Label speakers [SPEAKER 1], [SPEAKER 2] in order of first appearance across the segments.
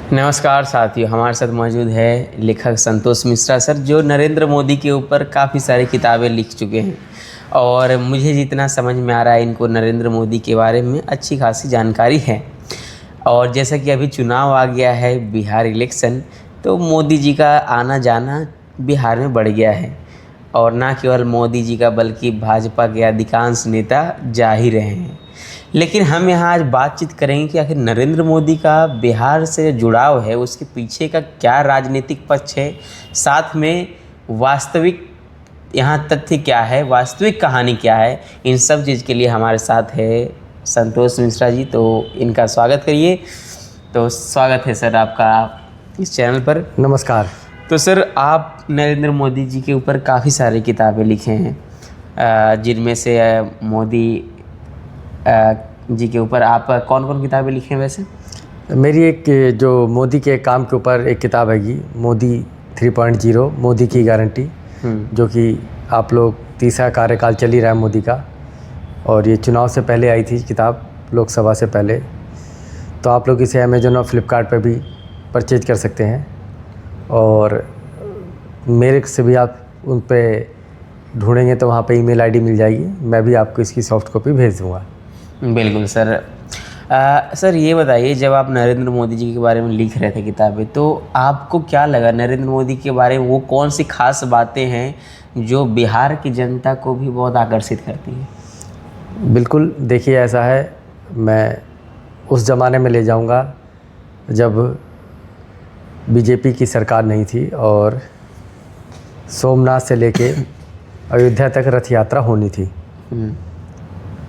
[SPEAKER 1] नमस्कार साथियों, हमारे साथ मौजूद है लेखक संतोष मिश्रा सर, जो नरेंद्र मोदी के ऊपर काफ़ी सारी किताबें लिख चुके हैं। और मुझे जितना समझ में आ रहा है, इनको नरेंद्र मोदी के बारे में अच्छी खासी जानकारी है। और जैसा कि अभी चुनाव आ गया है, बिहार इलेक्शन, तो मोदी जी का आना जाना बिहार में बढ़ गया है। और ना केवल मोदी जी का, बल्कि भाजपा के अधिकांश नेता जा ही रहे हैं। लेकिन हम यहाँ आज बातचीत करेंगे कि आखिर नरेंद्र मोदी का बिहार से जुड़ाव है, उसके पीछे का क्या राजनीतिक पक्ष है, साथ में वास्तविक यहाँ तथ्य क्या है, वास्तविक कहानी क्या है। इन सब चीज़ के लिए हमारे साथ है संतोष मिश्रा जी, तो इनका स्वागत करिए। तो स्वागत है सर आपका इस चैनल पर।
[SPEAKER 2] नमस्कार।
[SPEAKER 1] तो सर, आप नरेंद्र मोदी जी के ऊपर काफ़ी सारी किताबें लिखे हैं, जिनमें से मोदी जी के ऊपर आप कौन कौन किताबें लिखे हैं वैसे?
[SPEAKER 2] मेरी एक जो मोदी के काम के ऊपर एक किताब हैगी, मोदी 3.0 मोदी की गारंटी, जो कि आप लोग तीसरा कार्यकाल चल ही रहा है मोदी का, और ये चुनाव से पहले आई थी किताब, लोकसभा से पहले। तो आप लोग इसे अमेजन और फ्लिपकार्ट पर भी परचेज कर सकते हैं, और मेरे से भी आप उन पे ढूँढेंगे तो वहाँ पे ईमेल आईडी मिल जाएगी, मैं भी आपको इसकी सॉफ्ट कॉपी भेज दूँगा।
[SPEAKER 1] बिल्कुल सर। सर ये बताइए, जब आप नरेंद्र मोदी जी के बारे में लिख रहे थे किताबें, तो आपको क्या लगा नरेंद्र मोदी के बारे में? वो कौन सी खास बातें हैं जो बिहार की जनता को भी बहुत आकर्षित करती हैं?
[SPEAKER 2] बिल्कुल, देखिए ऐसा है, मैं उस ज़माने में ले जाऊंगा जब बीजेपी की सरकार नहीं थी और सोमनाथ से लेके अयोध्या तक रथ यात्रा होनी थी,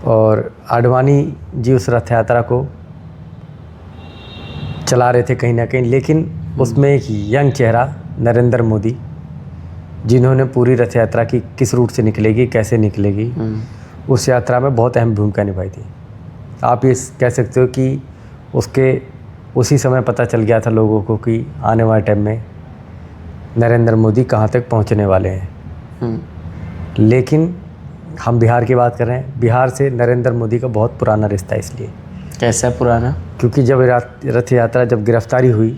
[SPEAKER 2] और आडवाणी जी उस रथ यात्रा को चला रहे थे कहीं ना कहीं। लेकिन उसमें एक यंग चेहरा नरेंद्र मोदी, जिन्होंने पूरी रथ यात्रा की किस रूट से निकलेगी, कैसे निकलेगी, उस यात्रा में बहुत अहम भूमिका निभाई थी। आप ये कह सकते हो कि उसी समय पता चल गया था लोगों को कि आने वाले टाइम में नरेंद्र मोदी कहाँ तक पहुँचने वाले हैं। लेकिन हम बिहार की बात कर रहे हैं, बिहार से नरेंद्र मोदी का बहुत पुराना रिश्ता है। इसलिए
[SPEAKER 1] कैसा पुराना?
[SPEAKER 2] क्योंकि जब रथ यात्रा जब गिरफ्तारी हुई,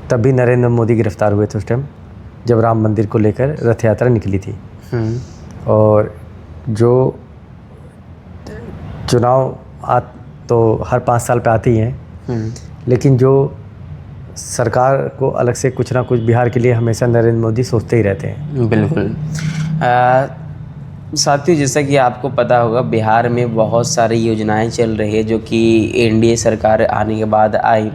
[SPEAKER 2] तब भी नरेंद्र मोदी गिरफ्तार हुए थे उस टाइम, जब राम मंदिर को लेकर रथ यात्रा निकली थी। और जो चुनाव तो हर 5 साल पे आते ही हैं, लेकिन जो सरकार को अलग से कुछ ना कुछ बिहार के लिए हमेशा नरेंद्र मोदी सोचते ही रहते हैं।
[SPEAKER 1] बिल्कुल। साथियों, जैसा कि आपको पता होगा, बिहार में बहुत सारी योजनाएं चल रही है जो कि एनडीए सरकार आने के बाद आई।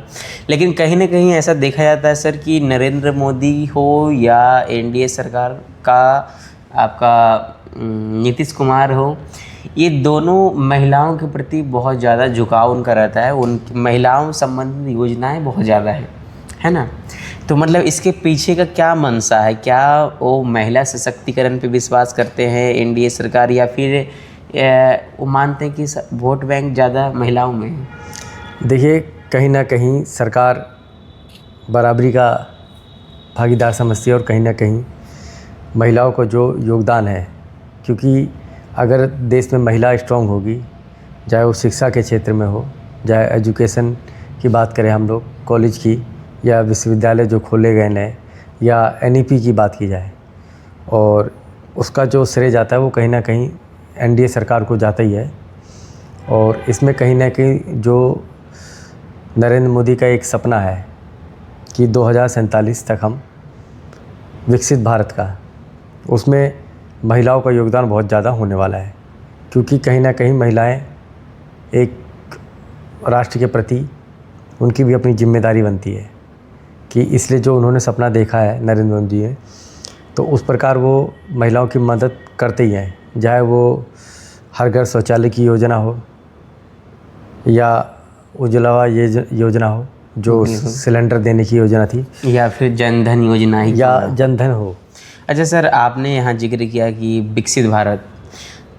[SPEAKER 1] लेकिन कहीं ना कहीं ऐसा देखा जाता है सर कि नरेंद्र मोदी हो या एनडीए सरकार का आपका नीतीश कुमार हो, ये दोनों महिलाओं के प्रति बहुत ज़्यादा झुकाव उनका रहता है। उन महिलाओं संबंधित योजनाएं बहुत ज़्यादा है ना? तो मतलब इसके पीछे का क्या मंशा है? क्या वो महिला सशक्तिकरण पे विश्वास करते हैं एनडीए सरकार, या फिर वो मानते हैं कि वोट बैंक ज़्यादा महिलाओं में है?
[SPEAKER 2] देखिए, कहीं ना कहीं सरकार बराबरी का भागीदार समझती है, और कहीं ना कहीं महिलाओं को जो योगदान है, क्योंकि अगर देश में महिला स्ट्रांग होगी, चाहे वो शिक्षा के क्षेत्र में हो, चाहे एजुकेशन की बात करें हम लोग, कॉलेज की या विश्वविद्यालय जो खोले गए नए, या एनईपी की बात की जाए, और उसका जो श्रेय जाता है वो कहीं ना कहीं एनडीए सरकार को जाता ही है। और इसमें कहीं ना कहीं जो नरेंद्र मोदी का एक सपना है कि 2047 तक हम विकसित भारत का, उसमें महिलाओं का योगदान बहुत ज़्यादा होने वाला है। क्योंकि कहीं ना कहीं महिलाएं एक राष्ट्र के प्रति उनकी भी अपनी जिम्मेदारी बनती है, कि इसलिए जो उन्होंने सपना देखा है नरेंद्र मोदी ने, तो उस प्रकार वो महिलाओं की मदद करते ही हैं। चाहे वो हर घर शौचालय की योजना हो, या उज्ज्वला ये योजना हो जो सिलेंडर देने की योजना थी,
[SPEAKER 1] या फिर जनधन योजना ही,
[SPEAKER 2] या जनधन हो।
[SPEAKER 1] अच्छा सर, आपने यहाँ जिक्र किया कि विकसित भारत,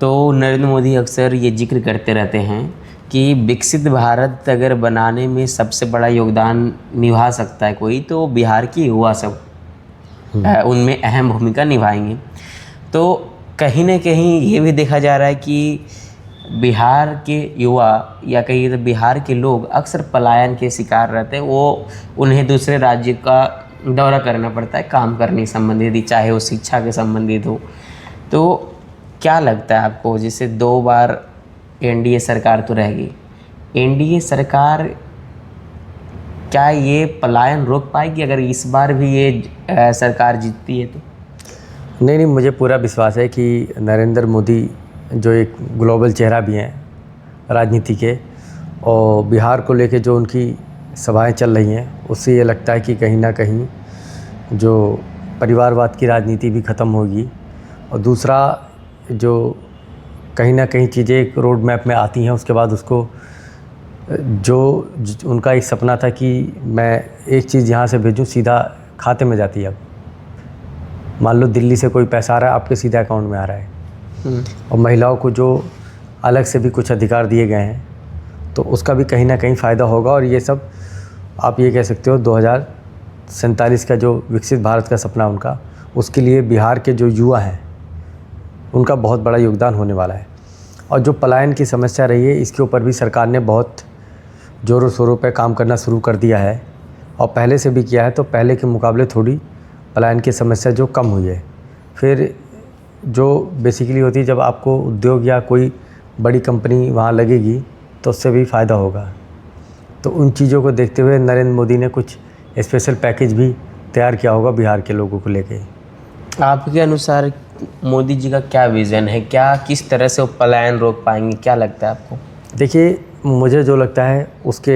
[SPEAKER 1] तो नरेंद्र मोदी अक्सर ये जिक्र करते रहते हैं कि विकसित भारत अगर बनाने में सबसे बड़ा योगदान निभा सकता है कोई, तो बिहार की युवा सब उनमें अहम भूमिका निभाएंगे। तो कहीं ना कहीं ये भी देखा जा रहा है कि बिहार के युवा या कहिए तो बिहार के लोग अक्सर पलायन के शिकार रहते हैं। वो उन्हें दूसरे राज्य का दौरा करना पड़ता है काम करने संबंधित ही, चाहे वो शिक्षा के संबंधित हो। तो क्या लगता है आपको, जैसे 2 बार एनडीए सरकार तो रह गई, एनडीए सरकार क्या ये पलायन रोक पाएगी अगर इस बार भी ये सरकार जीतती है तो?
[SPEAKER 2] नहीं, मुझे पूरा विश्वास है कि नरेंद्र मोदी जो एक ग्लोबल चेहरा भी हैं राजनीति के, और बिहार को लेके जो उनकी सभाएं चल रही हैं, उससे ये लगता है कि कहीं ना कहीं जो परिवारवाद की राजनीति भी ख़त्म होगी। और दूसरा, जो कहीं ना कहीं चीज़ें एक रोड मैप में आती हैं, उसके बाद उसको जो उनका एक सपना था कि मैं एक चीज़ यहाँ से भेजूँ सीधा खाते में जाती है। अब मान लो दिल्ली से कोई पैसा आ रहा है, आपके सीधा अकाउंट में आ रहा है। और महिलाओं को जो अलग से भी कुछ अधिकार दिए गए हैं, तो उसका भी कहीं ना कहीं फ़ायदा होगा। और ये सब आप ये कह सकते हो 2047 का जो विकसित भारत का सपना उनका, उसके लिए बिहार के जो युवा हैं उनका बहुत बड़ा योगदान होने वाला है। और जो पलायन की समस्या रही है, इसके ऊपर भी सरकार ने बहुत ज़ोरों शोरों पर काम करना शुरू कर दिया है, और पहले से भी किया है। तो पहले के मुकाबले थोड़ी पलायन की समस्या जो कम हुई है। फिर जो बेसिकली होती है, जब आपको उद्योग या कोई बड़ी कंपनी वहाँ लगेगी तो उससे भी फ़ायदा होगा। तो उन चीज़ों को देखते हुए नरेंद्र मोदी ने कुछ स्पेशल पैकेज भी तैयार किया होगा बिहार के लोगों को लेके।
[SPEAKER 1] आपके अनुसार मोदी जी का क्या विज़न है, क्या किस तरह से वो पलायन रोक पाएंगे, क्या लगता है आपको?
[SPEAKER 2] देखिए, मुझे जो लगता है उसके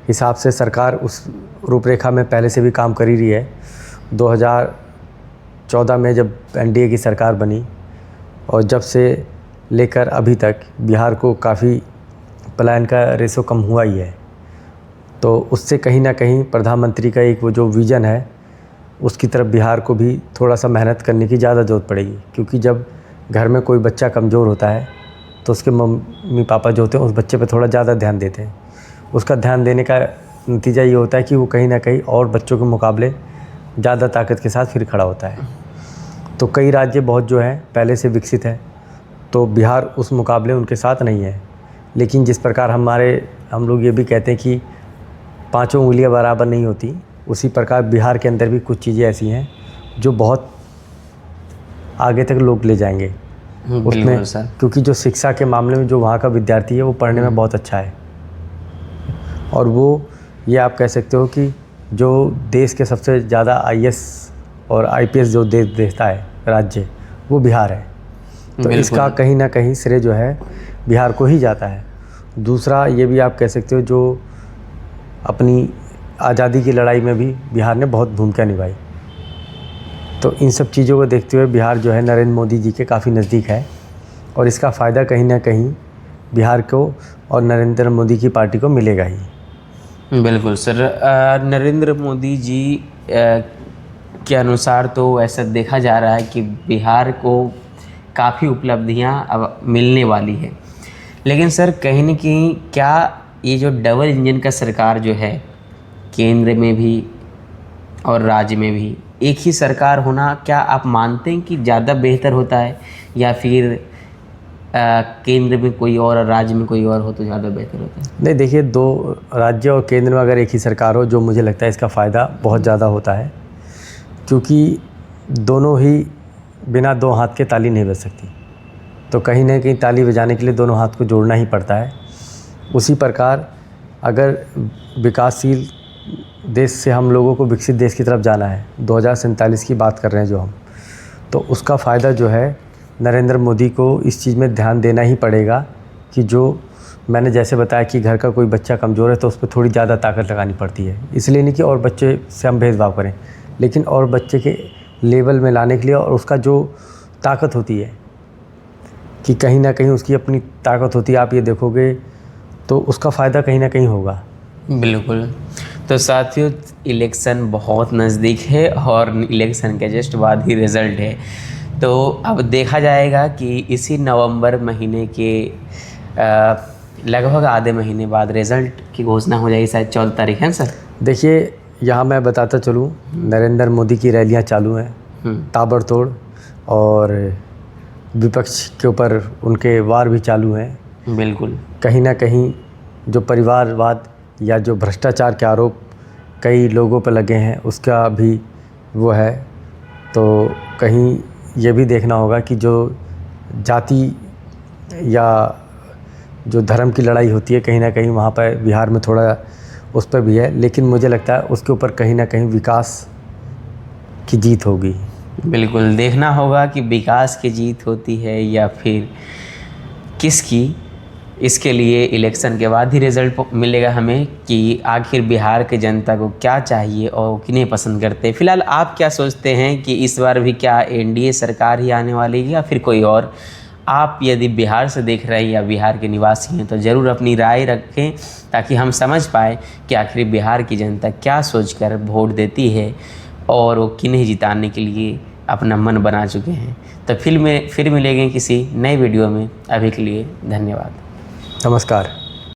[SPEAKER 2] हिसाब से सरकार उस रूपरेखा में पहले से भी काम कर ही रही है। 2014 में जब एनडीए की सरकार बनी, और जब से लेकर अभी तक बिहार को काफ़ी पलायन का रेशो कम हुआ ही है। तो उससे कहीं ना कहीं प्रधानमंत्री का एक वो जो विज़न है, उसकी तरफ बिहार को भी थोड़ा सा मेहनत करने की ज़्यादा ज़रूरत पड़ेगी। क्योंकि जब घर में कोई बच्चा कमज़ोर होता है तो उसके मम्मी पापा जो होते हैं उस बच्चे पर थोड़ा ज़्यादा ध्यान देते हैं। उसका ध्यान देने का नतीजा ये होता है कि वो कहीं ना कहीं और बच्चों के मुकाबले ज़्यादा ताकत के साथ फिर खड़ा होता है। तो कई राज्य बहुत जो हैं पहले से विकसित है, तो बिहार उस मुकाबले उनके साथ नहीं है। लेकिन जिस प्रकार हम लोग ये भी कहते हैं कि 5 उंगलियां बराबर नहीं होती, उसी प्रकार बिहार के अंदर भी कुछ चीज़ें ऐसी हैं जो बहुत आगे तक लोग ले जाएंगे उसमें। क्योंकि जो शिक्षा के मामले में जो वहाँ का विद्यार्थी है वो पढ़ने में बहुत अच्छा है, और वो ये आप कह सकते हो कि जो देश के सबसे ज़्यादा आईएएस और आईपीएस जो देता है राज्य, वो बिहार है। तो इसका कहीं ना कहीं श्रेय जो है बिहार को ही जाता है। दूसरा, ये भी आप कह सकते हो जो अपनी आज़ादी की लड़ाई में भी बिहार ने बहुत भूमिका निभाई। तो इन सब चीज़ों को देखते हुए बिहार जो है नरेंद्र मोदी जी के काफ़ी नज़दीक है, और इसका फ़ायदा कहीं ना कहीं बिहार को और नरेंद्र मोदी की पार्टी को मिलेगा ही।
[SPEAKER 1] बिल्कुल सर। नरेंद्र मोदी जी के अनुसार तो ऐसा देखा जा रहा है कि बिहार को काफ़ी उपलब्धियां अब मिलने वाली है। लेकिन सर कहीं न कहीं क्या ये जो डबल इंजन का सरकार जो है, केंद्र में भी और राज्य में भी एक ही सरकार होना, क्या आप मानते हैं कि ज़्यादा बेहतर होता है, या फिर केंद्र में कोई और राज्य में कोई और हो तो ज़्यादा बेहतर होता है?
[SPEAKER 2] नहीं, देखिए, 2 राज्य और केंद्र में अगर एक ही सरकार हो, जो मुझे लगता है इसका फ़ायदा बहुत ज़्यादा होता है। क्योंकि दोनों ही बिना 2 हाथ के ताली नहीं बज सकती, तो कहीं ना कहीं ताली बजाने के लिए दोनों हाथ को जोड़ना ही पड़ता है। उसी प्रकार अगर विकासशील देश से हम लोगों को विकसित देश की तरफ जाना है, 2047 की बात कर रहे हैं जो हम, तो उसका फ़ायदा जो है नरेंद्र मोदी को इस चीज़ में ध्यान देना ही पड़ेगा कि जो मैंने जैसे बताया कि घर का कोई बच्चा कमज़ोर है तो उस पर थोड़ी ज़्यादा ताकत लगानी पड़ती है। इसलिए नहीं कि और बच्चे से हम भेदभाव करें, लेकिन और बच्चे के लेवल में लाने के लिए, और उसका जो ताकत होती है कि कहीं ना कहीं उसकी अपनी ताकत होती है, आप ये देखोगे तो उसका फ़ायदा कहीं ना कहीं होगा।
[SPEAKER 1] बिल्कुल। तो साथियों, इलेक्शन बहुत नज़दीक है और इलेक्शन के जस्ट बाद ही रिज़ल्ट है। तो अब देखा जाएगा कि इसी नवंबर महीने के लगभग आधे महीने बाद रिज़ल्ट की घोषणा हो जाएगी, शायद 14 तारीख है सर।
[SPEAKER 2] देखिए, यहाँ मैं बताता चलूँ, नरेंद्र मोदी की रैलियाँ चालू हैं ताबड़तोड़, और विपक्ष के ऊपर उनके वार भी चालू हैं।
[SPEAKER 1] बिल्कुल।
[SPEAKER 2] कहीं ना कहीं जो परिवारवाद या जो भ्रष्टाचार के आरोप कई लोगों पर लगे हैं उसका भी वो है। तो कहीं ये भी देखना होगा कि जो जाति या जो धर्म की लड़ाई होती है कहीं ना कहीं वहाँ पर बिहार में थोड़ा उस पर भी है, लेकिन मुझे लगता है उसके ऊपर कहीं ना कहीं विकास की जीत होगी।
[SPEAKER 1] बिल्कुल, देखना होगा कि विकास की जीत होती है या फिर किसकी। इसके लिए इलेक्शन के बाद ही रिज़ल्ट मिलेगा हमें कि आखिर बिहार के जनता को क्या चाहिए और किन्हें पसंद करते हैं। फ़िलहाल आप क्या सोचते हैं कि इस बार भी क्या एनडीए सरकार ही आने वाली है या फिर कोई और? आप यदि बिहार से देख रहे हैं या बिहार के निवासी हैं तो ज़रूर अपनी राय रखें ताकि हम समझ पाएँ कि आखिर बिहार की जनता क्या सोचकर वोट देती है और वो किन्हें जिताने के लिए अपना मन बना चुके हैं। तो फिर मिलेंगे किसी नए वीडियो में। अभी के लिए धन्यवाद।
[SPEAKER 2] नमस्कार।